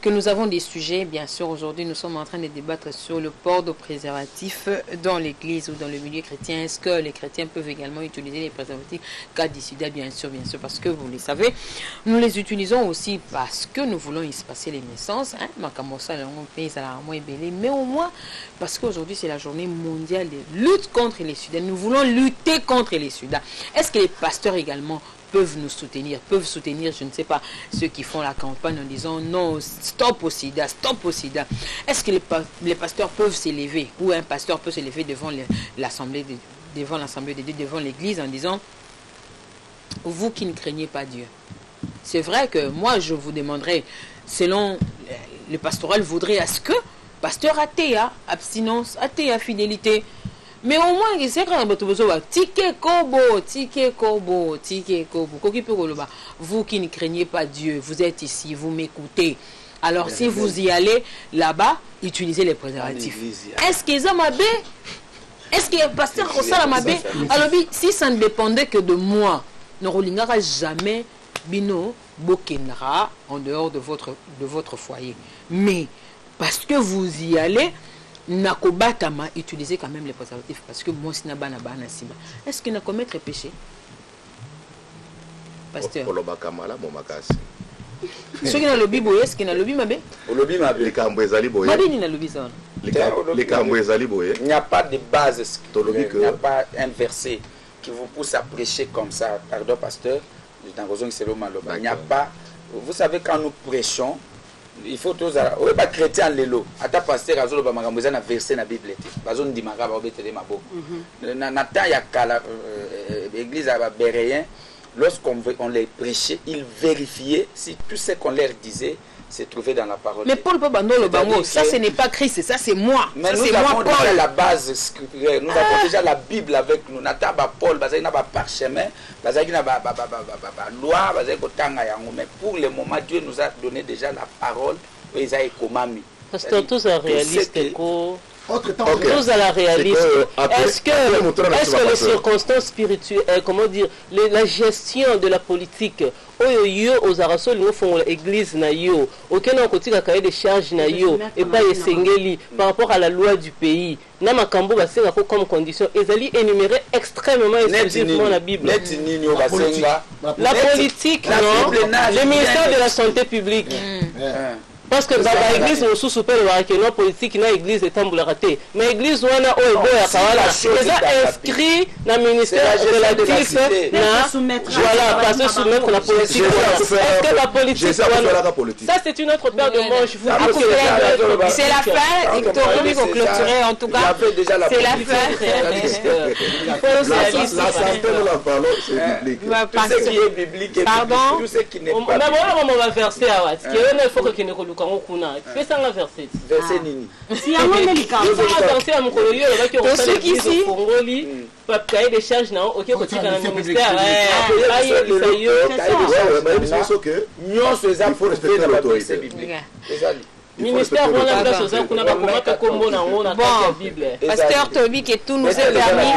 que nous avons des sujets. Bien sûr, aujourd'hui, nous sommes en train de débattre sur le port de préservatifs dans l'église ou dans le milieu chrétien. Est-ce que les chrétiens peuvent également utiliser les préservatifs cas du sida? Bien sûr, parce que vous le savez, nous les utilisons aussi parce que nous voulons y se passer les naissances. Mais au moins, parce qu'aujourd'hui, c'est la journée mondiale de lutte contre les sida. Nous voulons lutter contre les sida. Est-ce que les pasteurs également peuvent nous soutenir, je ne sais pas, ceux qui font la campagne en disant non, stop au sida, stop au sida. Est-ce que les pasteurs peuvent s'élever, ou un pasteur peut s'élever devant l'assemblée de Dieu, devant l'église en disant, vous qui ne craignez pas Dieu. C'est vrai que moi je vous demanderais, selon le pastoral voudrait à ce que, pasteur athée, abstinence, athée, fidélité. Mais au moins, c'est quand même vous qui ne craignez pas Dieu, vous êtes ici, vous m'écoutez. Alors si vous y allez là-bas, utilisez les préservatifs. Est-ce qu'ils ont ma baie? Est-ce que pasteur Rossala ma baie? Alors si ça ne dépendait que de moi, ne roulingera jamais bino bokenra en dehors de votre foyer. Mais parce que vous y allez, Nakobatama, utilisez quand même les préservatifs parce que moi, est-ce qu'il n'a commettre péché? Pasteur. Ce qui n'a le bibo, est-ce qu'il n'a le bimabé? Il n'y a pas de base, il n'y a pas un verset qui vous pousse à prêcher comme ça. Pardon, pasteur, il n'y a pas. Vous savez, quand nous prêchons, il faut tous oui pas chrétien lelo ata pasteur azolo ba makambo za na verset na bible te bazon dimaka ba betele maboko na temps ya kala église à béréen lorsqu'on les prêchait ils vérifiaient si tout ce qu'on leur disait se trouvait dans la parole. Mais Paul peut bandeau le bango, ça ce n'est pas Christ, ça c'est moi. Mais nous avons déjà la base scripturelle, nous avons déjà la Bible avec nous. Nata ba Paul, bazaki na ba parchemin, bazaki na ba loi, bazaki kotanga yango. Mais pour le moment, Dieu nous a donné déjà la parole. Ils a écomami. Parce que tous sont réalistes tous à la réaliste. Est-ce que les circonstances spirituelles, comment dire, la gestion de la politique, aux Arasol, nous font l'église na yo, auquel on continue à cahier des charges na yo, et pas les par rapport à la loi du pays. Nama Kambo va faire comme condition, ils allaient énumérer extrêmement exclusivement la Bible. La politique, non, le ministère de la santé publique. Parce que dans l'église, nous sommes super le politique, dans l'église est raté. Mais l'église, on a inscrit dans le ministère relatif, voilà, parce que soumettre la politique. Est-ce que la politique, ça c'est une autre paire de manches. C'est la fin, il faut clôturer en tout cas. C'est la fin. Pardon. On va verser à il faut que nous fais ça la verset. Verset nini. Si on met les cartes, pour ceux qui ici, pas payer des charges non, OK, côté dans le ministère. Nous faisons pour respecter l'autorité biblique. Ministère on a place aux kuna ba komaka kombo na on a la Bible. Pasteur Toby que tout nous est permis.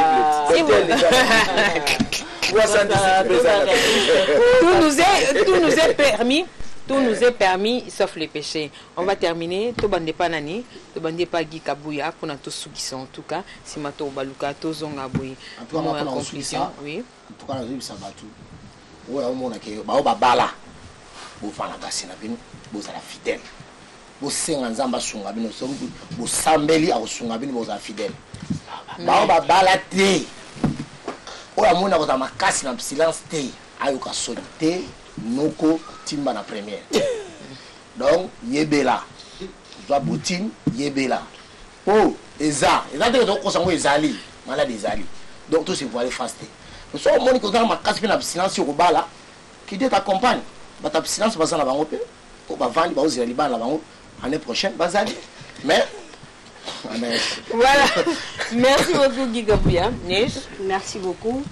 Tout nous est permis. Tout nous est permis, sauf les péchés. On va terminer. To bande pas nani, to bande pas Guy Kabouya, pour tous ceux qui sont en tout cas, si mato baluka, to zonga boui. En tout cas, conclusion, oui. En tout cas, la vie ça va tout. Ouais, on m'a dit, bah on va bala. Vous faites la basse na bino, vous êtes fidèle. Vous singez ensemble sunga bino, vous sambeli à sunga bino, vous êtes fidèle. Bah on va bala té. Ouais, on a votre makasi na silence té, ayoka solité. Noko timba na première. Donc yebela. Doit boutine yebela. Oh, eza de ko sango ezali, malade ezali. Donc tout c'est pour aller faster. Nous sommes moni ko dans ma casse na silence ko bala qui t'accompagne. Ba ta silence ba na bango pe. Ko ba vandi ba ozali ba la bango année prochaine bazali. Mais voilà. Merci beaucoup Guy Kabouya. Merci beaucoup.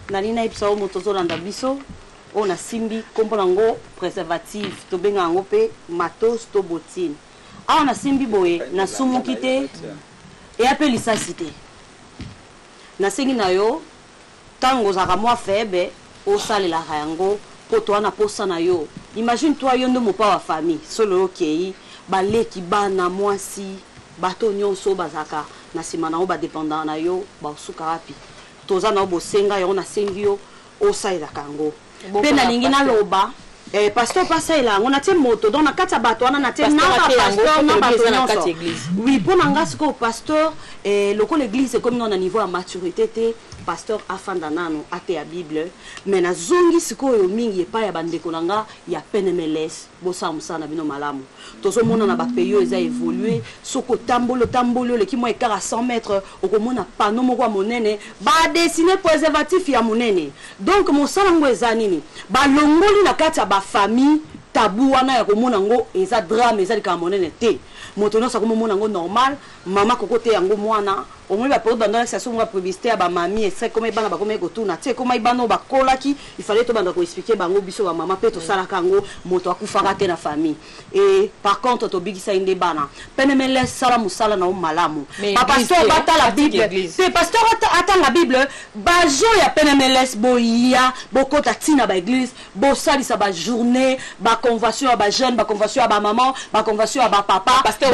Nalina ipsao motozo landa biso. On a simbi komponango préservatif to benga ngope matos to botine. On a simbi boye na sumukite et appelle ça cité. Na sengi na yo tango zaka moi faible au sale la yango poto wana posa na yo. Imagine toi yo ndo mopa wa famille solo okei baleki bana mwasi bato nyonso bazaka na sima na yo ba dépendant na yo ba suka wapi. Toza na bosenga yo na sengi yo osaila kango. Pe na lingi na loba pasteur pasa ila on a tie moto donc na kati ya bato wana na tie na pasteur na bato nyonso. Oui, pour nanga siko pasteur loko l'église comme non à niveau à maturité te pasteur afanda nano ate ya Bible mais na zongi siko yo mingi epa ya bandeko nanga ya PNMLS bosa musana bino malamu. Tozo mona na ba peyo eza évoluer soko tambolo le ki mo ekara 100 mètres okomona panneau moko monene ba dessiner préservatif ya monene. Donc mon salango eza nini ba longoli na kati ya ba famille tabou wana ya komona ngo eza drame eza lika monene te moto no sa komona ngo normal mama kokote yango mwana au moins ba période dans ça souvent publicité à ba mami et c'est comme bana ba comme ekotuna tu sais comme ibano ba kolaki il fallait to banda ko expliquer bango biso ba mama pe to sala kango moto akufaka te na famille et par contre to bigisa inde bana PNMLS sala musala na malamu pa pasteur bata la Bible c'est pasteur attend la Bible bajo ya PNMLS boya bokota tina ba église bo sali sa ba journée ba convention à ba jeune ba convention à ba maman ba convention à ba papa boté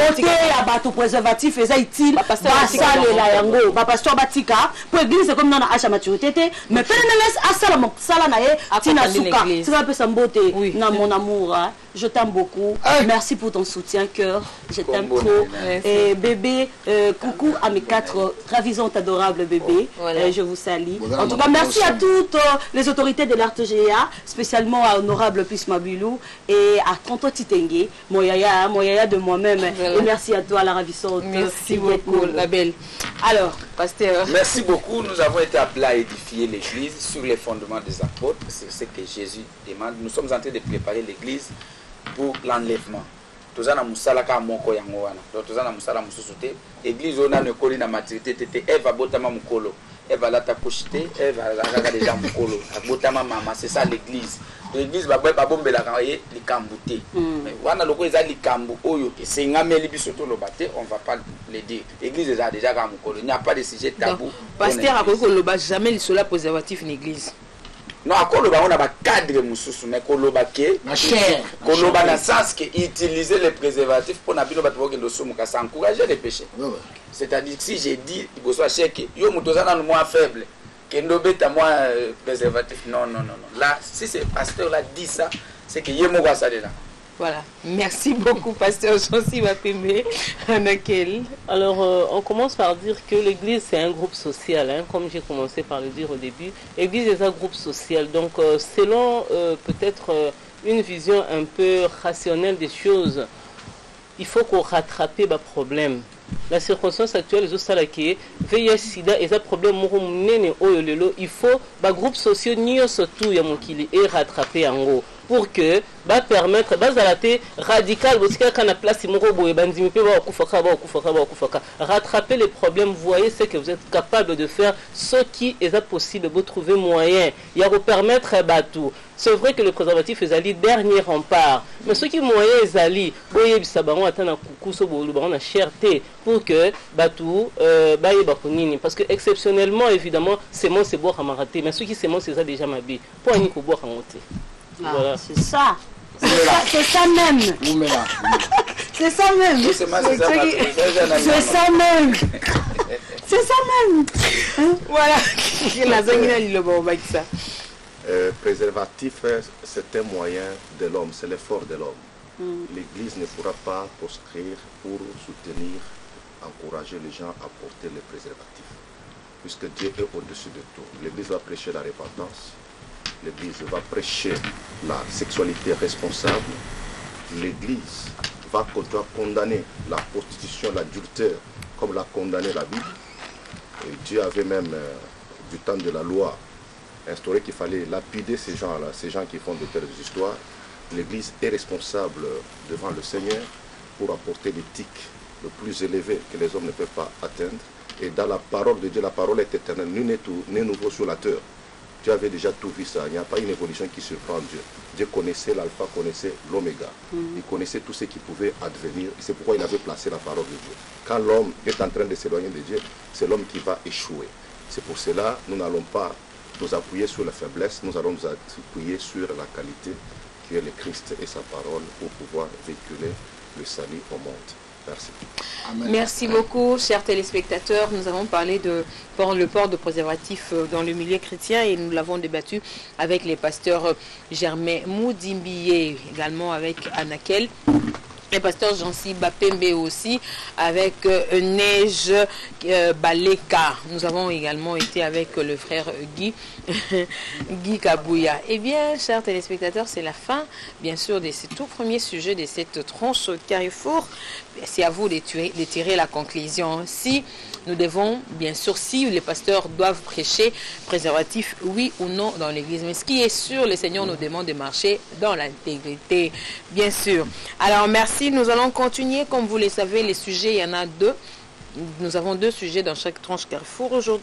à ba tout préservatif et ça utile ba sale la yango ba pasteur batika pour église comme non acha maturité mais PNMLS asala na ye tina suka tu vas peu sambote na mon amour je t'aime beaucoup merci pour ton soutien cœur je t'aime trop et bébé coucou à mes 4 ravisantes adorables bébés je vous salue en tout cas merci à toutes les autorités de l'RTGA spécialement à honorable Puisse Mabilou et à Tonton Titengue Moyaya de moi-même et merci à toi la ravissante merci beaucoup la belle. Alors pasteur merci beaucoup, nous avons été appelés à édifier l'église sur les fondements des apôtres, c'est ce que Jésus demande. Nous sommes en train de préparer l'église pour l'enlèvement. Tozana musala ka moko yango wana. Donc tozana musala mususu te. Église ona ne koli na maturité tete Eva botama mukolo. Eva la ta koshite, Eva la déjà mukolo. Botama mama, c'est ça l'église. L'église ba bombe la kaye likambute. Wana loko eza likambu oyo c'est ngameli biso to lobate, on va pas le dire. L'église est déjà ka mukolo. Il n'y a pas de sujet tabou. Pasteur a ko loba jamais le sola préservatif une église. Non, koloba on a ba cadre mususu mais koloba ke na cher koloba na sens que utiliser les préservatifs pour na bino bato bokendo somuka ça encourager les péchés. C'est-à-dire que si j'ai dit boso chèque yo mutozana no moins faible kendo beta moi préservatif non. Là si c'est pasteur là dit ça c'est que yemo kwa ça là. Voilà, merci beaucoup pasteur Jonsi Wapembe. Alors on commence par dire que l'église c'est un groupe social, hein, comme j'ai commencé par le dire au début. L'église est un groupe social, donc selon peut-être une vision un peu rationnelle des choses, il faut qu'on rattrape le problème. La circonstance actuelle, les autres qui VIH sida et un problème il faut les groupes sociaux surtout et rattraper en gros pour que va permettre radical rattraper les problèmes. Vous voyez ce que vous êtes capable de faire, ce qui est possible, vous trouvez moyen il y a vous permettre tout. C'est vrai que le préservatif est allé dernier rempart, mais ce qui est moyen est allé pour que batou parce que exceptionnellement évidemment c'est mon c'est boire à marater mais ce qui c'est mon c'est ça déjà ma vie pour un coup boire à monter. Voilà. C'est ça. C'est ça même. C'est ça même. C'est ça même. C'est ça même. Voilà. Préservatif, c'est un moyen de l'homme, c'est l'effort de l'homme. L'Église ne pourra pas proscrire pour soutenir, encourager les gens à porter les préservatifs, puisque Dieu est au-dessus de tout. L'Église va prêcher la repentance, l'Église va prêcher la sexualité responsable, l'Église va condamner la prostitution, l'adultère, comme l'a condamné la Bible. Et Dieu avait même, du temps de la loi, instauré qu'il fallait lapider ces gens-là, ces gens qui font de telles histoires. L'Église est responsable devant le Seigneur pour apporter l'éthique le plus élevé que les hommes ne peuvent pas atteindre. Et dans la parole de Dieu, la parole est éternelle, nul n'est nouveau sur la terre. Dieu avait déjà tout vu ça, il n'y a pas une évolution qui surprend Dieu. Dieu connaissait l'alpha, connaissait l'oméga. Il connaissait tout ce qui pouvait advenir. C'est pourquoi il avait placé la parole de Dieu. Quand l'homme est en train de s'éloigner de Dieu, c'est l'homme qui va échouer. C'est pour cela que nous n'allons pas nous appuyer sur la faiblesse, nous allons nous appuyer sur la qualité qui est le Christ et sa parole pour pouvoir véhiculer le salut au monde. Merci. Amen. Merci beaucoup, chers téléspectateurs. Nous avons parlé de le port de préservatifs dans le milieu chrétien et nous l'avons débattu avec les pasteurs Germain Moudimbié, également avec Anakel. Le pasteur Jean-Cy Bapembe aussi, avec Neige Baleka. Nous avons également été avec le frère Guy Kabouya. Eh bien, chers téléspectateurs, c'est la fin, bien sûr, de ce tout premier sujet de cette tranche Carrefour. C'est à vous de tirer la conclusion. Si nous devons, bien sûr, si les pasteurs doivent prêcher préservatif, oui ou non, dans l'église. Mais ce qui est sûr, le Seigneur nous demande de marcher dans l'intégrité, bien sûr. Alors, merci. Nous allons continuer. Comme vous le savez, les sujets, il y en a deux. Nous avons deux sujets dans chaque tranche Carrefour aujourd'hui.